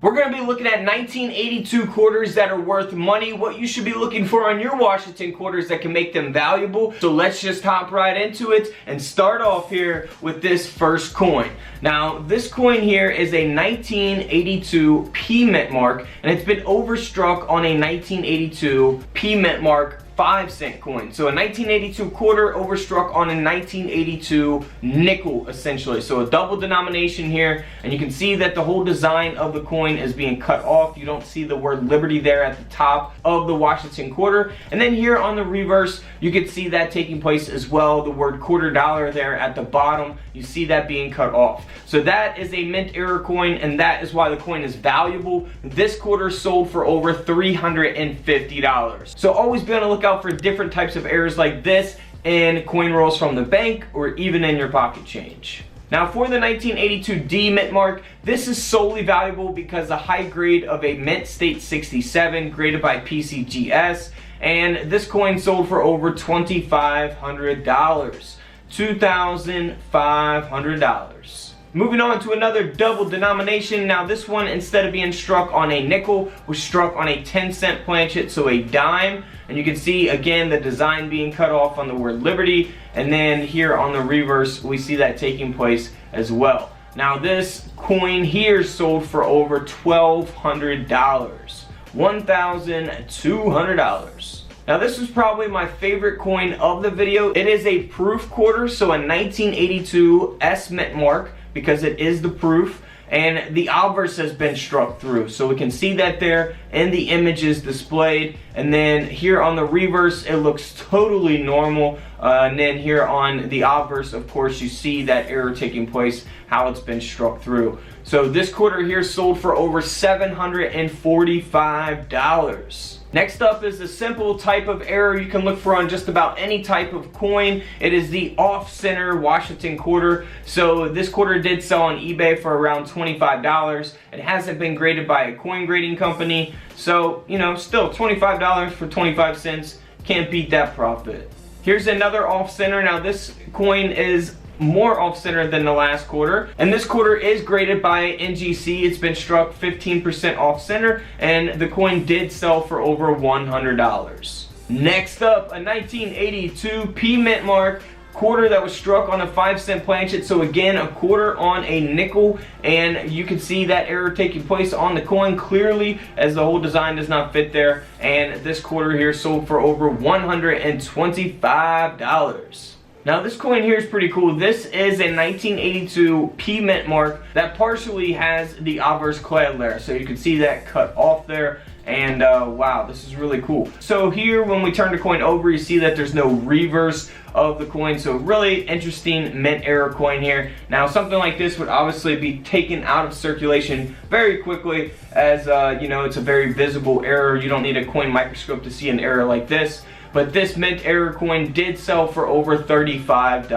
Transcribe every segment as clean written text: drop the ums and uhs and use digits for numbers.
We're going to be looking at 1982 quarters that are worth money, what you should be looking for on your Washington quarters that can make them valuable. So let's just hop right into it and start off here with this first coin. Now, this coin here is a 1982 P mint mark, and it's been overstruck on a 1982 P mint mark 5-cent coin. So a 1982 quarter overstruck on a 1982 nickel, essentially. So a double denomination here, and you can see that the whole design of the coin is being cut off. You don't see the word Liberty there at the top of the Washington quarter. And then here on the reverse, you can see that taking place as well. The word quarter dollar there at the bottom, you see that being cut off. So that is a mint error coin, and that is why the coin is valuable. This quarter sold for over $350. So always be on the lookout for different types of errors like this in coin rolls from the bank or even in your pocket change. Now for the 1982 D mint mark, this is solely valuable because the high grade of a mint state 67 graded by PCGS, and this coin sold for over $2,500. $2,500. Moving on to another double denomination. Now this one, instead of being struck on a nickel, was struck on a 10-cent planchet, so a dime. And you can see again the design being cut off on the word Liberty, and then here on the reverse we see that taking place as well. Now this coin here sold for over $1,200. $1,200. Now this is probably my favorite coin of the video. It is a proof quarter, so a 1982 S mint mark, because it is the proof, and the obverse has been struck through, so we can see that there in the images displayed. And then here on the reverse it looks totally normal, and then here on the obverse, of course, you see that error taking place, how it's been struck through. So this quarter here sold for over $745. Next up is a simple type of error you can look for on just about any type of coin. It is the off-center Washington quarter. So this quarter did sell on eBay for around $25. It hasn't been graded by a coin grading company. So, you know, still $25 for 25 cents. Can't beat that profit. Here's another off-center. Now this coin is more off-center than the last quarter, and this quarter is graded by NGC. It's been struck 15% off-center, and the coin did sell for over $100. Next up, a 1982 P mint mark quarter that was struck on a 5-cent planchet, so again a quarter on a nickel, and you can see that error taking place on the coin clearly as the whole design does not fit there. And this quarter here sold for over $125. Now this coin here is pretty cool. This is a 1982 P mint mark that partially has the obverse Clad layer, so you can see that cut off there. And wow, this is really cool. So here when we turn the coin over, you see that there's no reverse of the coin, so really interesting mint error coin here. Now something like this would obviously be taken out of circulation very quickly, as you know, it's a very visible error. You don't need a coin microscope to see an error like this. But this mint error coin did sell for over $35.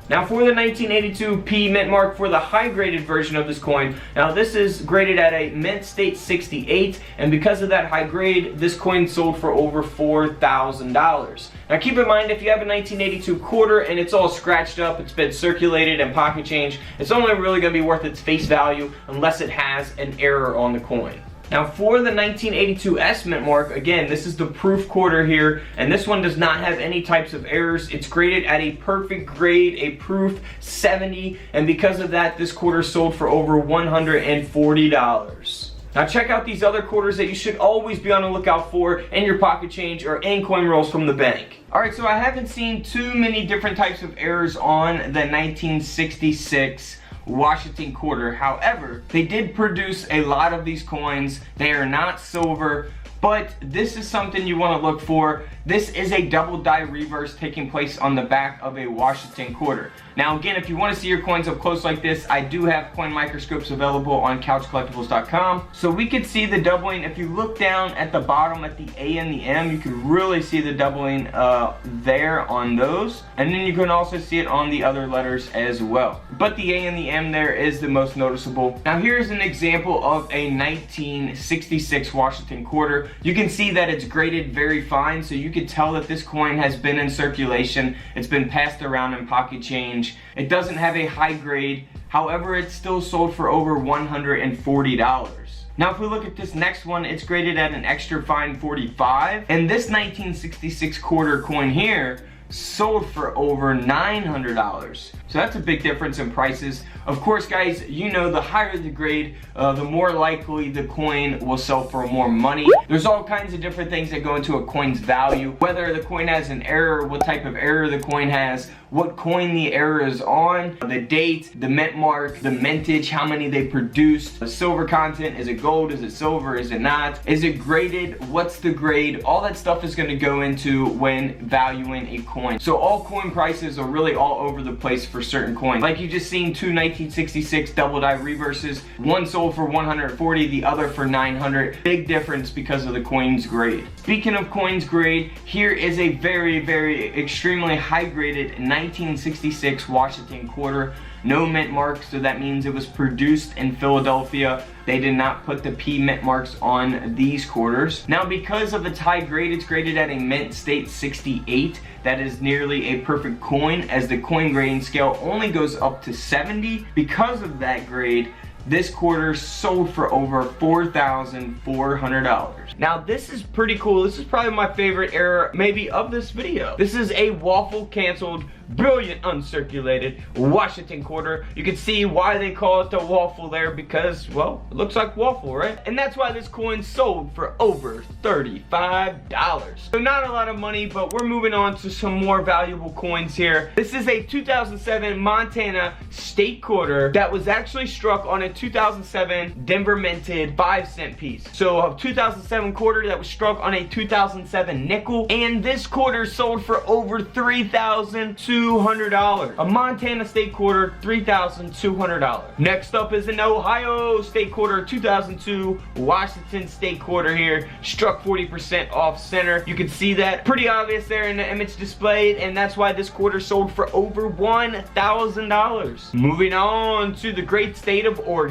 Now for the 1982 P mint mark, for the high graded version of this coin, now this is graded at a mint state 68, and because of that high grade, this coin sold for over $4,000. Now keep in mind, if you have a 1982 quarter and it's all scratched up, it's been circulated and pocket change, it's only really going to be worth its face value unless it has an error on the coin. Now for the 1982 S mint mark, again, this is the proof quarter here, and this one does not have any types of errors. It's graded at a perfect grade, a proof 70, and because of that, this quarter sold for over $140. Now check out these other quarters that you should always be on the lookout for in your pocket change or in coin rolls from the bank. Alright, so I haven't seen too many different types of errors on the 1966 Washington quarter. However, they did produce a lot of these coins. They are not silver, but this is something you want to look for. This is a double die reverse taking place on the back of a Washington quarter. Now again, if you want to see your coins up close like this, I do have coin microscopes available on couchcollectibles.com. So we could see the doubling. If you look down at the bottom at the A and the M, you can really see the doubling there on those. And then you can also see it on the other letters as well. But the A and the M there is the most noticeable. Now here's an example of a 1966 Washington quarter. you can see that it's graded very fine, so you can tell that this coin has been in circulation. It's been passed around in pocket change. It doesn't have a high grade, however, it's still sold for over $140. Now if we look at this next one, it's graded at an extra fine 45, and this 1966 quarter coin here sold for over $900. So that's a big difference in prices. Of course, guys, you know, the higher the grade, the more likely the coin will sell for more money. There's all kinds of different things that go into a coin's value, whether the coin has an error, what type of error the coin has, what coin the error is on, the date, the mint mark, the mintage, how many they produced, the silver content, is it gold, is it silver, is it not, is it graded, what's the grade, all that stuff is going to go into when valuing a coin. So all coin prices are really all over the place for certain coins. Like you just seen two 1966 double die reverses, one sold for $140, the other for $900. Big difference because of the coin's grade. Speaking of coin's grade, here is a very extremely high graded 1966 Washington quarter. No mint mark, so that means it was produced in Philadelphia. They did not put the P mint marks on these quarters. Now because of its high grade, it's graded at a mint state 68. That is nearly a perfect coin, as the coin grading scale only goes up to 70. Because of that grade, this quarter sold for over $4,400. Now this is pretty cool. This is probably my favorite error maybe of this video. This is a Waffle canceled, brilliant uncirculated Washington quarter. You can see why they call it the Waffle there, because, well, it looks like waffle, right? And that's why this coin sold for over $35. So not a lot of money, but we're moving on to some more valuable coins here. This is a 2007 Montana state quarter that was actually struck on a 2007 Denver minted 5-cent piece. So a 2007 quarter that was struck on a 2007 nickel, and this quarter sold for over $3,200. A Montana state quarter, $3,200. Next up is an Ohio state quarter, 2002 Washington state quarter here, struck 40% off center. You can see that pretty obvious there in the image displayed, and that's why this quarter sold for over $1,000. Moving on to the great state of Oregon.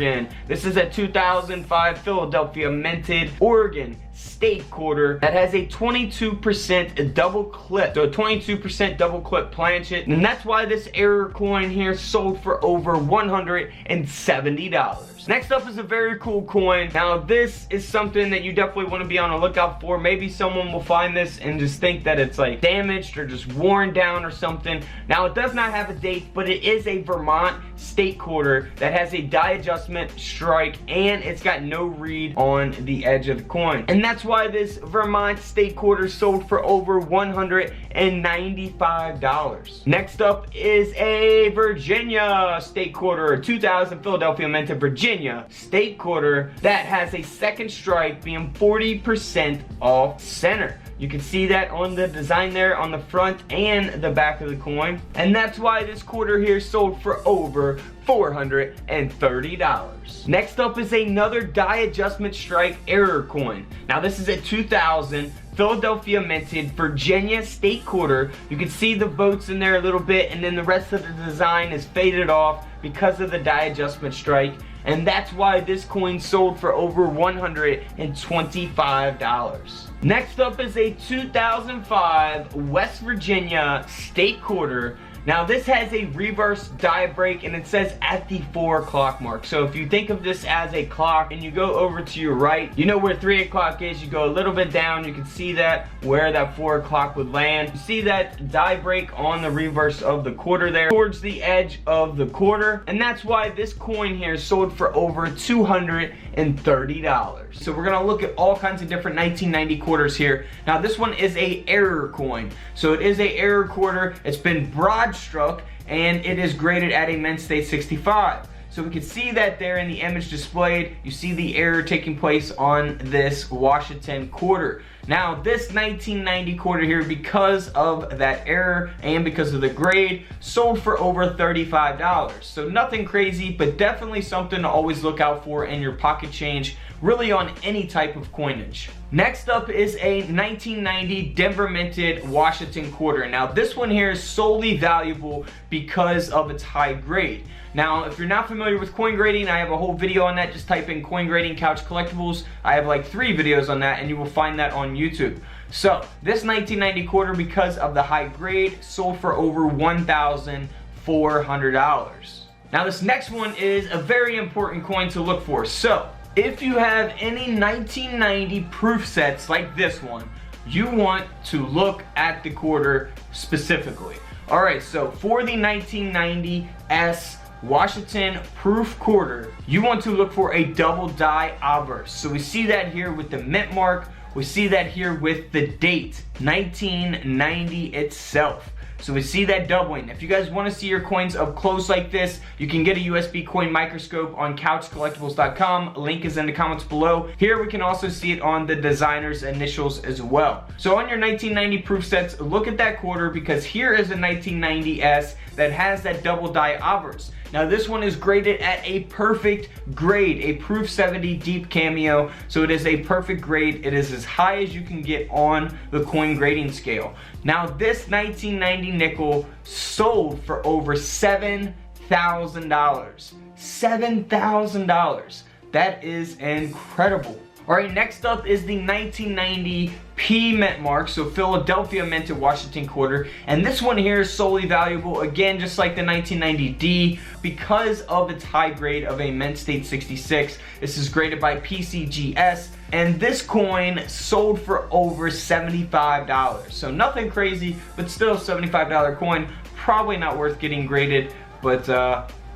This is a 2005 Philadelphia minted Oregon state quarter that has a 22% double clip. So a 22% double clip planchet, and that's why this error coin here sold for over $170. Next up is a very cool coin. Now this is something that you definitely want to be on the lookout for. Maybe someone will find this and just think that it's like damaged or just worn down or something. Now it does not have a date, but it is a Vermont state quarter that has a die adjustment strike, and it's got no read on the edge of the coin. And that's why this Vermont state quarter sold for over $195. Next up is a Virginia state quarter, 2000 Philadelphia minted Virginia state quarter that has a second strike being 40% off center. You can see that on the design there on the front and the back of the coin. And that's why this quarter here sold for over $430. Next up is another die adjustment strike error coin. Now this is a 2000 Philadelphia minted Virginia state quarter. You can see the boats in there a little bit, and then the rest of the design is faded off because of the die adjustment strike. And that's why this coin sold for over $125. Next up is a 2005 West Virginia state quarter. Now this has a reverse die break, and it says at the 4 o'clock mark. So if you think of this as a clock and you go over to your right, you know where 3 o'clock is, you go a little bit down, you can see that where that 4 o'clock would land. You see that die break on the reverse of the quarter there towards the edge of the quarter, and that's why this coin here sold for over $230. So we're gonna look at all kinds of different 1990 quarters here. Now this one is a error coin. So it is a error quarter. It's been broad struck, and it is graded at a mint state 65. So we can see that there in the image displayed. You see the error taking place on this Washington quarter. Now this 1990 quarter here, because of that error and because of the grade, sold for over $35. So nothing crazy, but definitely something to always look out for in your pocket change really on any type of coinage. Next up is a 1990 Denver minted Washington quarter. Now this one here is solely valuable because of its high grade. Now if you're not familiar with coin grading, I have a whole video on that. Just type in coin grading couch collectibles. I have like 3 videos on that and you will find that on YouTube. So this 1990 quarter, because of the high grade, sold for over $1,400. Now this next one is a very important coin to look for. So if you have any 1990 proof sets like this one, you want to look at the quarter specifically. Alright, so for the 1990S Washington proof quarter, you want to look for a double die obverse. So we see that here with the mint mark. We see that here with the date, 1990 itself. So we see that doubling. If you guys want to see your coins up close like this, you can get a USB coin microscope on couchcollectibles.com. Link is in the comments below. Here we can also see it on the designer's initials as well. So on your 1990 proof sets, look at that quarter, because here is a 1990S that has that double die obverse. Now this one is graded at a perfect grade, a proof 70 deep cameo, so it is a perfect grade. It is as high as you can get on the coin grading scale. Now this 1990 nickel sold for over $7,000. $7,000. That is incredible. Alright, next up is the 1990 P mint mark, so Philadelphia minted Washington quarter, and this one here is solely valuable, again just like the 1990 D, because of its high grade of a mint state 66. This is graded by PCGS, and this coin sold for over $75. So nothing crazy, but still a $75 coin. Probably not worth getting graded, but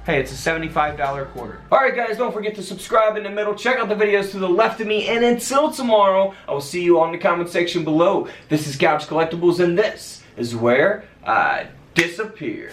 hey, it's a $75 quarter. Alright guys, don't forget to subscribe in the middle. Check out the videos to the left of me. And until tomorrow, I will see you on the comment section below. This is Couch Collectibles, and this is where I disappear.